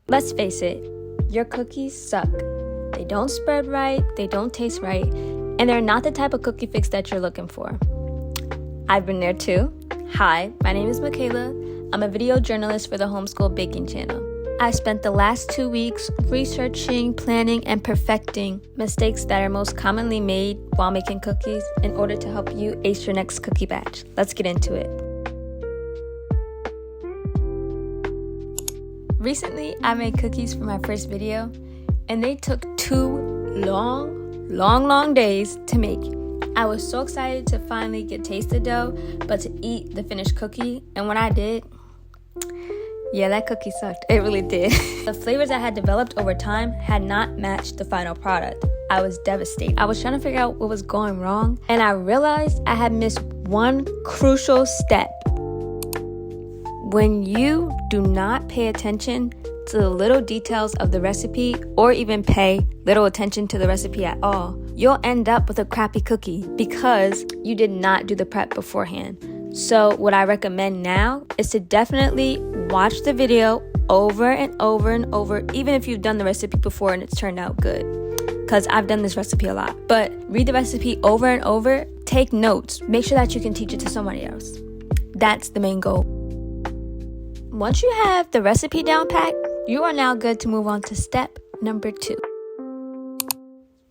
Let's face it, your cookies suck. They don't spread right, they don't taste right, and they're not the type of cookie fix that you're looking for. I've been there too. Hi, my name is Michaela. I'm a video journalist for the Homeschool baking channel. I spent the last 2 weeks researching, planning, and perfecting mistakes that are most commonly made while making cookies in order to help you ace your next cookie batch. Let's get into it. Recently, I made cookies for my first video, and they took 2 long days to make. I was so excited to finally get to taste the dough, but to eat the finished cookie, and when I did, yeah, that cookie sucked. It really did. The flavors I had developed over time had not matched the final product. I was devastated. I was trying to figure out what was going wrong, and I realized I had missed one crucial step. When you do not pay attention to the little details of the recipe, or even pay little attention to the recipe at all, you'll end up with a crappy cookie because you did not do the prep beforehand. So what I recommend now is to definitely watch the video over and over and over, even if you've done the recipe before and it's turned out good. Because I've done this recipe a lot. But read the recipe over and over, take notes, make sure that you can teach it to somebody else. That's the main goal. Once you have the recipe down pat, you are now good to move on to step number 2.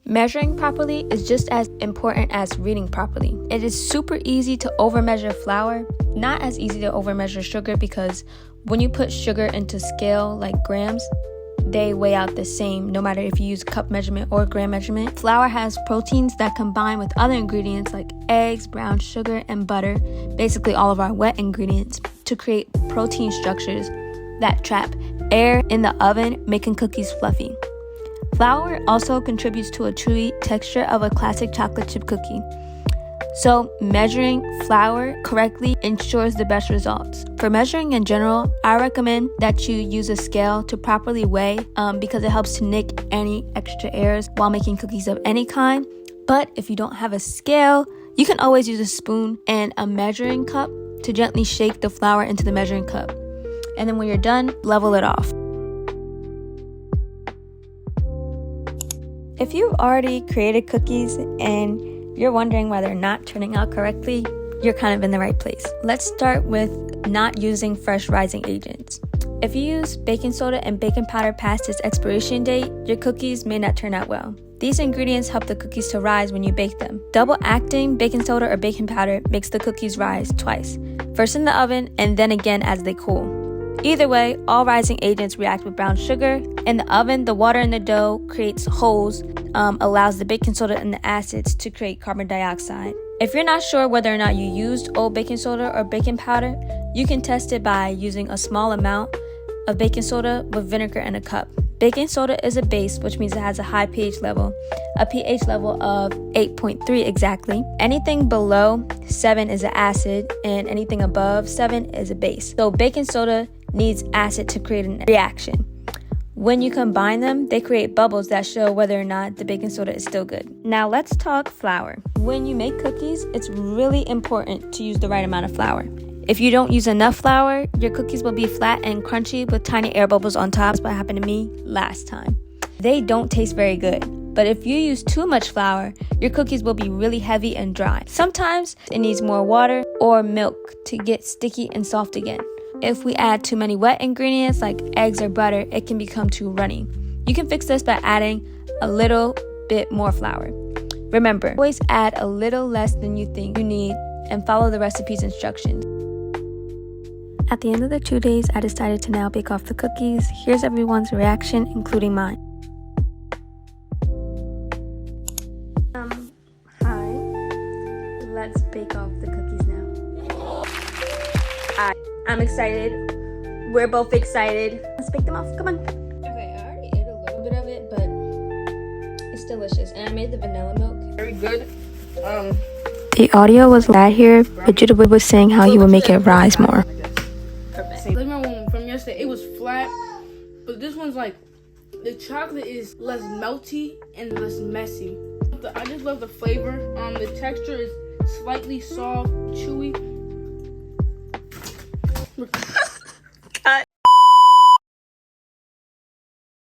Measuring properly is just as important as reading properly. It is super easy to overmeasure flour, not as easy to overmeasure sugar, because when you put sugar into scale like grams, they weigh out the same no matter if you use cup measurement or gram measurement. Flour has proteins that combine with other ingredients like eggs, brown sugar, and butter, basically all of our wet ingredients, to create protein structures that trap air in the oven, making cookies fluffy. Flour also contributes to a chewy texture of a classic chocolate chip cookie. So measuring flour correctly ensures the best results. For measuring in general, I recommend that you use a scale to properly weigh because it helps to nick any extra errors while making cookies of any kind. But if you don't have a scale, you can always use a spoon and a measuring cup to gently shake the flour into the measuring cup. And then when you're done, level it off. If you've already created cookies and you're wondering why they're not turning out correctly, you're kind of in the right place. Let's start with not using fresh rising agents. If you use baking soda and baking powder past its expiration date, your cookies may not turn out well. These ingredients help the cookies to rise when you bake them. Double acting baking soda or baking powder makes the cookies rise twice, first in the oven and then again as they cool. Either way, all rising agents react with brown sugar. In the oven, the water in the dough creates holes, allows the baking soda and the acids to create carbon dioxide. If you're not sure whether or not you used old baking soda or baking powder, you can test it by using a small amount of baking soda with vinegar in a cup. Baking soda is a base, which means it has a high pH level, a pH level of 8.3 exactly. Anything below 7 is an acid, and anything above 7 is a base. So baking soda needs acid to create a reaction. When you combine them, they create bubbles that show whether or not the baking soda is still good. Now let's talk flour. When you make cookies, it's really important to use the right amount of flour. If you don't use enough flour, your cookies will be flat and crunchy with tiny air bubbles on top. That's what happened to me last time. They don't taste very good. But if you use too much flour, your cookies will be really heavy and dry. Sometimes it needs more water or milk to get sticky and soft again. If we add too many wet ingredients like eggs or butter, it can become too runny. You can fix this by adding a little bit more flour. Remember, always add a little less than you think you need and follow the recipe's instructions. At the end of the 2 days, I decided to now bake off the cookies. Here's everyone's reaction, including mine. Hi. Let's bake off the cookies now. I'm excited. We're both excited. Let's bake them off. Come on. Okay, I already ate a little bit of it, but it's delicious. And I made the vanilla milk. Very good. The audio was bad here, but Judah was saying how he would make it rise more. Perfect. Remember from yesterday, it was flat, but this one's like, the chocolate is less melty and less messy. I just love the flavor. The texture is slightly soft, chewy.